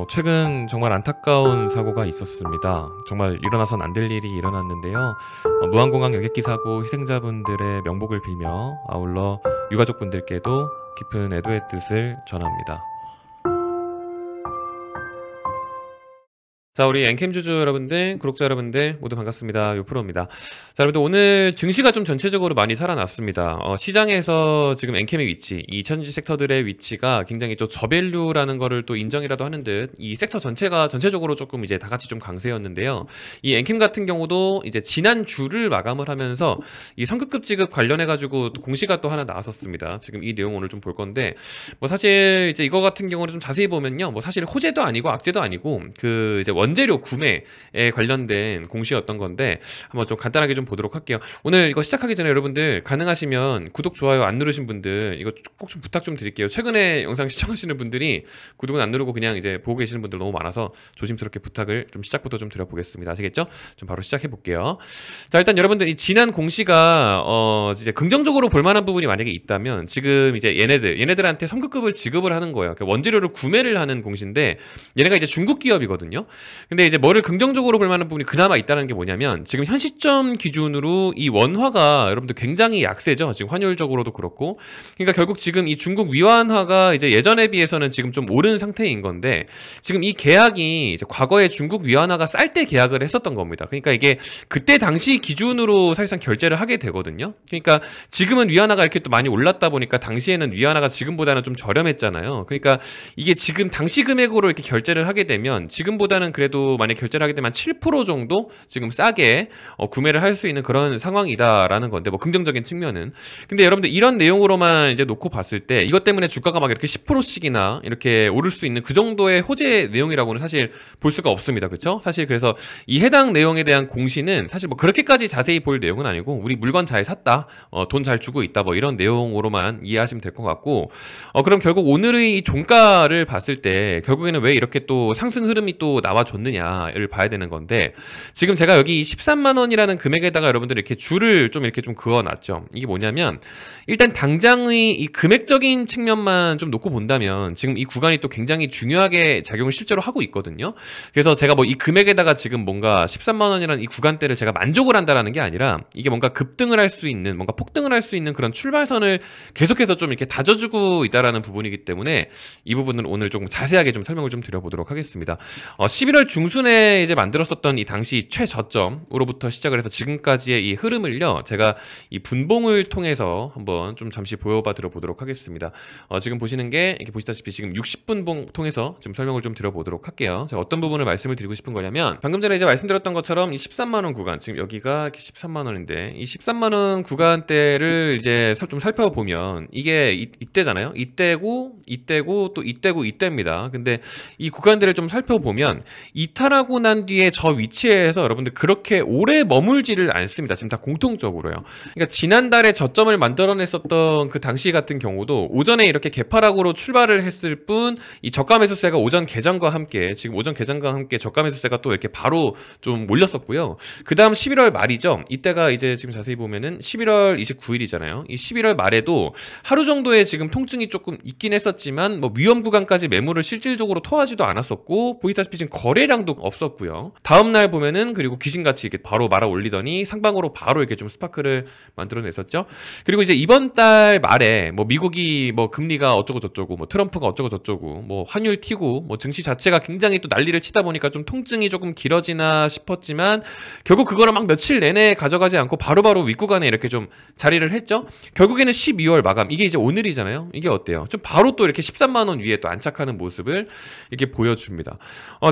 최근 정말 안타까운 사고가 있었습니다. 정말 일어나선 안 될 일이 일어났는데요. 무안공항 여객기 사고 희생자분들의 명복을 빌며 아울러 유가족분들께도 깊은 애도의 뜻을 전합니다. 자, 우리 엔캠주주 여러분들, 구독자 여러분들 모두 반갑습니다. 요프로입니다. 자, 여러분들 오늘 증시가 좀 전체적으로 많이 살아났습니다. 시장에서 지금 엔캠의 위치, 이 천지 섹터들의 위치가 굉장히 또 저밸류라는 거를 또 인정이라도 하는 듯 이 섹터 전체가 전체적으로 조금 이제 다 같이 좀 강세였는데요. 이 엔캠 같은 경우도 이제 지난 주를 마감을 하면서 이 성급급 지급 관련해가지고 또 공시가 또 하나 나왔었습니다. 지금 이 내용 오늘 좀 볼 건데, 뭐 사실 이제 이거 같은 경우는 좀 자세히 보면요, 뭐 사실 호재도 아니고 악재도 아니고 그 이제 원재료 구매에 관련된 공시였던 건데 한번 좀 간단하게 좀 보도록 할게요. 오늘 이거 시작하기 전에 여러분들 가능하시면 구독, 좋아요 안 누르신 분들 이거 꼭 좀 부탁 좀 드릴게요. 최근에 영상 시청하시는 분들이 구독은 안 누르고 그냥 이제 보고 계시는 분들 너무 많아서 조심스럽게 부탁을 좀 시작부터 좀 드려보겠습니다. 아시겠죠? 좀 바로 시작해 볼게요. 자, 일단 여러분들 이 지난 공시가 이제 긍정적으로 볼 만한 부분이 만약에 있다면 지금 이제 얘네들한테 성급급을 지급을 하는 거예요. 그러니까 원재료를 구매를 하는 공시인데 얘네가 이제 중국 기업이거든요. 근데 이제 뭐를 긍정적으로 볼 만한 부분이 그나마 있다는 게 뭐냐면 지금 현 시점 기준으로 이 원화가 여러분들 굉장히 약세죠. 지금 환율적으로도 그렇고. 그러니까 결국 지금 이 중국 위안화가 이제 예전에 비해서는 지금 좀 오른 상태인 건데 지금 이 계약이 이제 과거에 중국 위안화가 쌀 때 계약을 했었던 겁니다. 그러니까 이게 그때 당시 기준으로 사실상 결제를 하게 되거든요. 그러니까 지금은 위안화가 이렇게 또 많이 올랐다 보니까 당시에는 위안화가 지금보다는 좀 저렴했잖아요. 그러니까 이게 지금 당시 금액으로 이렇게 결제를 하게 되면 지금보다는 그래도 만약 결제를 하게 되면 7% 정도 지금 싸게 구매를 할 수 있는 그런 상황이다라는 건데, 뭐 긍정적인 측면은. 근데 여러분들 이런 내용으로만 이제 놓고 봤을 때 이것 때문에 주가가 막 이렇게 10%씩이나 이렇게 오를 수 있는 그 정도의 호재 내용이라고는 사실 볼 수가 없습니다. 그렇죠? 사실 그래서 이 해당 내용에 대한 공시는 사실 뭐 그렇게까지 자세히 볼 내용은 아니고 우리 물건 잘 샀다, 돈 잘 주고 있다, 뭐 이런 내용으로만 이해하시면 될 것 같고, 그럼 결국 오늘의 이 종가를 봤을 때 결국에는 왜 이렇게 또 상승 흐름이 또 나와줬느냐를 봐야 되는 건데, 지금 제가 여기 13만 원이라는 금액에다가 여러분들 이렇게 줄을 좀 이렇게 좀 그어놨죠. 이게 뭐냐면 일단 당장의 이 금액적인 측면만 좀 놓고 본다면 지금 이 구간이 또 굉장히 중요하게 작용을 실제로 하고 있거든요. 그래서 제가 뭐 이 금액에다가 지금 뭔가 13만 원이라는 이 구간대를 제가 만족을 한다라는 게 아니라 이게 뭔가 급등을 할 수 있는, 뭔가 폭등을 할 수 있는 그런 출발선을 계속해서 좀 이렇게 다져주고 있다라는 부분이기 때문에 이 부분을 오늘 조금 자세하게 좀 설명을 좀 드려보도록 하겠습니다. 11월 중순에 이제 만들었었던 이 당시 최저점으로부터 시작을 해서 지금까지의 이 흐름을요, 제가 이 분봉을 통해서 한번 좀 잠시 보여봐 드려보도록 하겠습니다. 지금 보시는 게 이렇게 보시다시피 지금 60분봉 통해서 지금 설명을 좀 드려보도록 할게요. 제가 어떤 부분을 말씀을 드리고 싶은 거냐면 방금 전에 이제 말씀드렸던 것처럼 이 13만 원 구간, 지금 여기가 이렇게 13만 원인데 이 13만 원 구간대를 이제 좀 살펴보면 이게 이때잖아요. 이때고 또 이때입니다. 근데 이 구간들을 좀 살펴보면 이탈하고 난 뒤에 저 위치에서 여러분들 그렇게 오래 머물지를 않습니다. 지금 다 공통적으로요. 그러니까 지난달에 저점을 만들어냈었던 그 당시 같은 경우도 오전에 이렇게 개파락으로 출발을 했을 뿐 이 저가 매수세가 오전 개장과 함께, 지금 오전 개장과 함께 저가 매수세가 또 이렇게 바로 좀 몰렸었고요. 그 다음 11월 말이죠. 이때가 이제 지금 자세히 보면은 11월 29일이잖아요. 이 11월 말에도 하루 정도의 지금 통증이 조금 있긴 했었지만 뭐 위험 구간까지 매물을 실질적으로 토하지도 않았었고 보이다시피 지금 거래량도 없었고요. 다음날 보면은 그리고 귀신같이 이렇게 바로 말아 올리더니 상방으로 바로 이렇게 좀 스파크를 만들어냈었죠. 그리고 이제 이번 달 말에 뭐 미국이 뭐 금리가 어쩌고 저쩌고, 뭐 트럼프가 어쩌고 저쩌고, 뭐 환율 튀고, 뭐 증시 자체가 굉장히 또 난리를 치다 보니까 좀 통증이 조금 길어지나 싶었지만 결국 그거를 막 며칠 내내 가져가지 않고 바로바로 윗구간에 이렇게 좀 자리를 했죠. 결국에는 12월 마감, 이게 이제 오늘이잖아요. 이게 어때요? 좀 바로 또 이렇게 13만 원 위에 또 안착하는 모습을 이렇게 보여줍니다.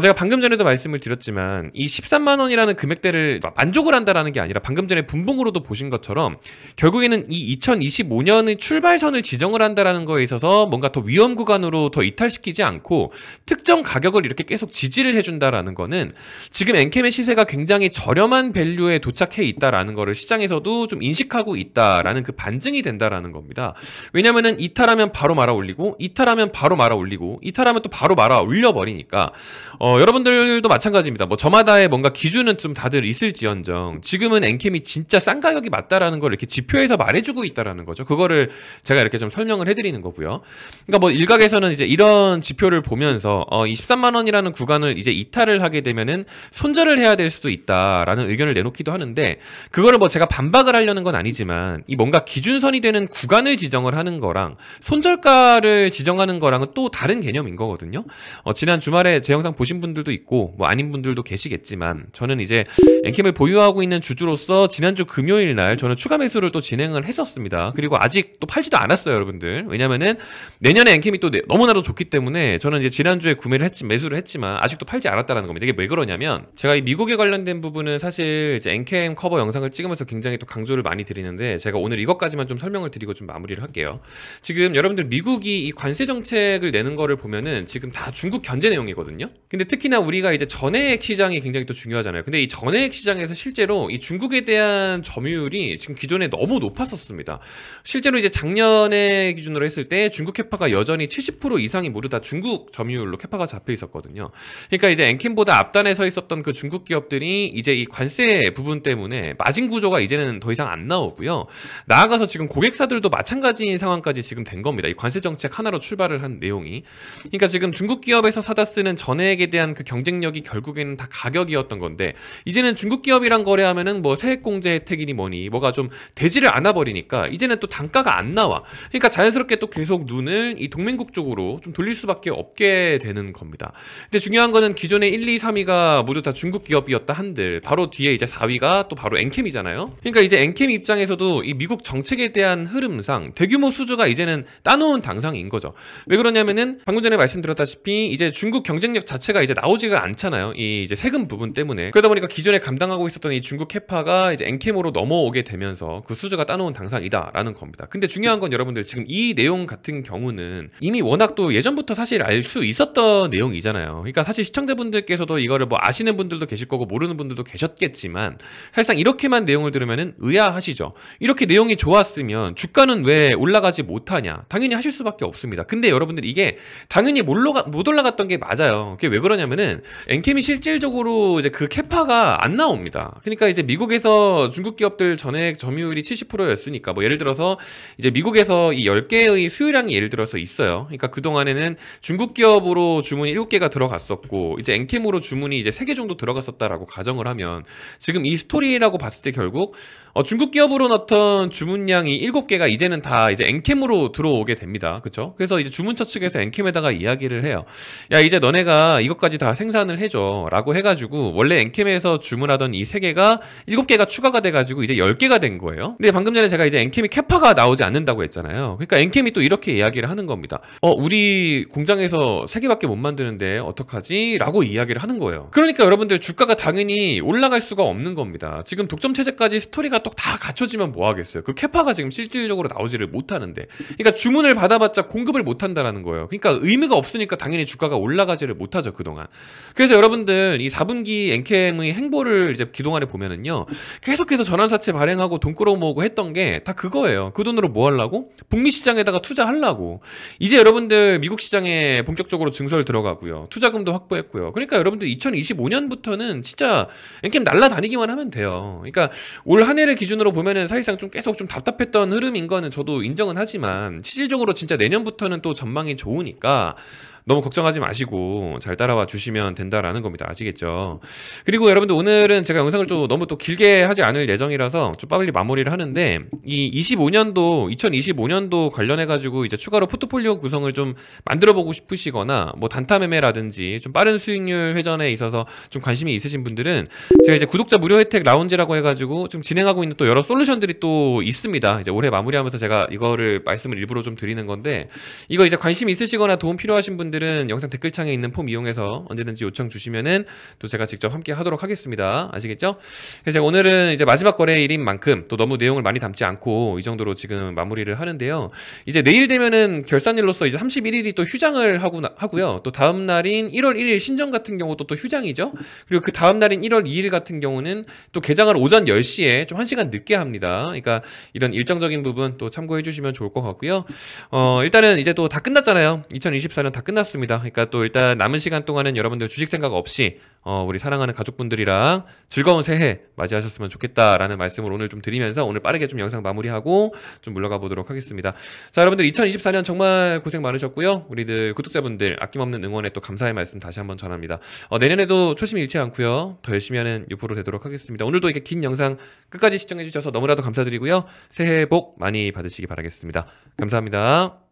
제가 방금 전에도 말씀을 드렸지만 이 13만 원이라는 금액대를 만족을 한다라는 게 아니라 방금 전에 분봉으로도 보신 것처럼 결국에는 이 2025년의 출발선을 지정을 한다라는 거에 있어서 뭔가 더 위험 구간으로 더 이탈시키지 않고 특정 가격을 이렇게 계속 지지를 해준다라는 거는 지금 엔캠의 시세가 굉장히 저렴한 밸류에 도착해 있다라는 거를 시장에서도 좀 인식하고 있다라는 그 반증이 된다라는 겁니다. 왜냐면은 이탈하면 바로 말아 올리고, 이탈하면 바로 말아 올리고, 이탈하면 또 바로 말아 올려버리니까 여러분들 여러분들도 마찬가지입니다. 뭐 저마다의 뭔가 기준은 좀 다들 있을지언정 지금은 엔캠이 진짜 싼 가격이 맞다라는 걸 이렇게 지표에서 말해주고 있다라는 거죠. 그거를 제가 이렇게 좀 설명을 해드리는 거고요. 그러니까 뭐 일각에서는 이제 이런 지표를 보면서 이 13만 원이라는 구간을 이제 이탈을 하게 되면은 손절을 해야 될 수도 있다라는 의견을 내놓기도 하는데, 그거를 뭐 제가 반박을 하려는 건 아니지만 이 뭔가 기준선이 되는 구간을 지정을 하는 거랑 손절가를 지정하는 거랑은 또 다른 개념인 거거든요. 지난 주말에 제 영상 보신 분들도 있고 뭐 아닌 분들도 계시겠지만, 저는 이제 엔캠을 보유하고 있는 주주로서 지난주 금요일 날 저는 추가 매수를 또 진행을 했었습니다. 그리고 아직 또 팔지도 않았어요, 여러분들. 왜냐면은 내년에 엔캠이 또 너무나도 좋기 때문에 저는 이제 지난주에 매수를 했지만 아직도 팔지 않았다는 겁니다. 이게 왜 그러냐면, 제가 이 미국에 관련된 부분은 사실 이제 엔캠 커버 영상을 찍으면서 굉장히 또 강조를 많이 드리는데, 제가 오늘 이것까지만 좀 설명을 드리고 좀 마무리를 할게요. 지금 여러분들 미국이 이 관세 정책을 내는 거를 보면은 지금 다 중국 견제 내용이거든요. 근데 특히나 우리가 이제 전해액 시장이 굉장히 또 중요하잖아요. 근데 이 전해액 시장에서 실제로 이 중국에 대한 점유율이 지금 기존에 너무 높았었습니다. 실제로 이제 작년에 기준으로 했을 때 중국 캐파가 여전히 70% 이상이 모두 다 중국 점유율로 캐파가 잡혀 있었거든요. 그러니까 이제 엔캠보다 앞단에 서 있었던 그 중국 기업들이 이제 이 관세 부분 때문에 마진 구조가 이제는 더 이상 안 나오고요. 나아가서 지금 고객사들도 마찬가지인 상황까지 지금 된 겁니다. 이 관세 정책 하나로 출발을 한 내용이. 그러니까 지금 중국 기업에서 사다 쓰는 전액에 대한 그 경쟁력이 결국에는 다 가격이었던 건데, 이제는 중국 기업이랑 거래하면은 뭐 세액공제 혜택이니 뭐니 뭐가 좀 되지를 않아 버리니까 이제는 또 단가가 안 나와. 그러니까 자연스럽게 또 계속 눈을 이 동맹국 쪽으로 좀 돌릴 수밖에 없게 되는 겁니다. 근데 중요한 거는 기존에 1, 2, 3위가 모두 다 중국 기업이었다 한들 바로 뒤에 이제 4위가 또 바로 엔캠이잖아요. 그러니까 이제 엔캠 입장에서도 이 미국 정책에 대한 흐름상 대규모 수주가 이제는 따놓은 당상인 거죠. 왜 그러냐면은 방금 전에 말씀드렸다시피 이제 중국 경쟁력 자체가 이제 나오지가 않잖아요. 이 이제 세금 부분 때문에. 그러다 보니까 기존에 감당하고 있었던 이 중국 캐파가 이제 엔캠으로 넘어오게 되면서 그 수주가 따놓은 당상이다라는 겁니다. 근데 중요한 건 여러분들 지금 이 내용 같은 경우는 이미 워낙 또 예전부터 사실 알 수 있었던 내용이잖아요. 그러니까 사실 시청자분들께서도 이거를 뭐 아시는 분들도 계실 거고 모르는 분들도 계셨겠지만, 사실상 이렇게만 내용을 들으면은 의아하시죠. 이렇게 내용이 좋았으면 주가는 왜 올라가지 못하냐? 당연히 하실 수밖에 없습니다. 근데 여러분들 이게 당연히 못 올라갔던 게 맞아요. 그게 왜 그러냐면은 엔캠이 실질적으로 이제 그 캐파가 안 나옵니다. 그러니까 이제 미국에서 중국 기업들 전액 점유율이 70%였으니까 뭐 예를 들어서 이제 미국에서 이 10개의 수요량이 예를 들어서 있어요. 그러니까 그동안에는 중국 기업으로 주문이 7개가 들어갔었고 이제 엔캠으로 주문이 이제 3개 정도 들어갔었다라고 가정을 하면, 지금 이 스토리라고 봤을 때 결국 중국 기업으로 넣던 주문량이 7개가 이제는 다 이제 엔캠으로 들어오게 됩니다. 그쵸? 그래서 이제 주문처 측에서 엔캠에다가 이야기를 해요. 야, 이제 너네가 이것까지 다 생산을 해줘 라고 해가지고 원래 엔캠에서 주문하던 이 3개가 7개가 추가가 돼가지고 이제 10개가 된 거예요. 근데 방금 전에 제가 이제 엔캠이 캐파가 나오지 않는다고 했잖아요. 그러니까 엔캠이 또 이렇게 이야기를 하는 겁니다. 우리 공장에서 3개밖에 못 만드는데 어떡하지? 라고 이야기를 하는 거예요. 그러니까 여러분들 주가가 당연히 올라갈 수가 없는 겁니다. 지금 독점 체제까지 스토리가 또 다 갖춰지면 뭐 하겠어요. 그 캐파가 지금 실질적으로 나오지를 못하는데, 그러니까 주문을 받아봤자 공급을 못한다라는 거예요. 그러니까 의미가 없으니까 당연히 주가가 올라가지를 못하죠, 그동안. 그래서 여러분들 이 4분기 엔캠의 행보를 이제 그동안에 보면은요, 계속해서 전환사채 발행하고 돈 끌어모으고 했던 게 다 그거예요. 그 돈으로 뭐 하려고? 북미 시장에다가 투자하려고. 이제 여러분들 미국 시장에 본격적으로 증설 들어가고요, 투자금도 확보했고요. 그러니까 여러분들 2025년부터는 진짜 엔캠 날라다니기만 하면 돼요. 그러니까 올 한 해를 기준으로 보면은 사실상 좀 계속 좀 답답했던 흐름인 거는 저도 인정은 하지만, 실질적으로 진짜 내년부터는 또 전망이 좋으니까 너무 걱정하지 마시고 잘 따라와 주시면 된다라는 겁니다. 아시겠죠? 그리고 여러분들 오늘은 제가 영상을 좀 너무 또 길게 하지 않을 예정이라서 좀 빨리 마무리를 하는데, 이 2025년도 관련해가지고 이제 추가로 포트폴리오 구성을 좀 만들어보고 싶으시거나 뭐 단타 매매라든지 좀 빠른 수익률 회전에 있어서 좀 관심이 있으신 분들은 제가 이제 구독자 무료 혜택 라운지라고 해가지고 좀 진행하고 있는 또 여러 솔루션들이 또 있습니다. 이제 올해 마무리하면서 제가 이거를 말씀을 일부러 좀 드리는 건데, 이거 이제 관심 있으시거나 도움 필요하신 분들은 영상 댓글창에 있는 폼 이용해서 언제든지 요청 주시면은 또 제가 직접 함께 하도록 하겠습니다. 아시겠죠? 그래서 제가 오늘은 이제 마지막 거래일인 만큼 또 너무 내용을 많이 담지 않고 이 정도로 지금 마무리를 하는데요. 이제 내일 되면은 결산일로서 이제 31일이 또 휴장을 하고요. 또 다음 날인 1월 1일 신정 같은 경우도 또 휴장이죠. 그리고 그 다음 날인 1월 2일 같은 경우는 또 개장을 오전 10시에 좀 1시간 늦게 합니다. 그러니까 이런 일정적인 부분 또 참고해 주시면 좋을 것 같고요. 일단은 이제 또 다 끝났잖아요. 2024년 다 끝났습니다. 끝났습니다. 그러니까 또 일단 남은 시간 동안은 여러분들 주식 생각 없이 우리 사랑하는 가족분들이랑 즐거운 새해 맞이하셨으면 좋겠다라는 말씀을 오늘 좀 드리면서 오늘 빠르게 좀 영상 마무리하고 좀 물러가 보도록 하겠습니다. 자, 여러분들 2024년 정말 고생 많으셨고요. 우리들 구독자분들 아낌없는 응원에 또 감사의 말씀 다시 한번 전합니다. 내년에도 초심 잃지 않고요. 더 열심히 하는 유프로 되도록 하겠습니다. 오늘도 이렇게 긴 영상 끝까지 시청해 주셔서 너무나도 감사드리고요. 새해 복 많이 받으시기 바라겠습니다. 감사합니다.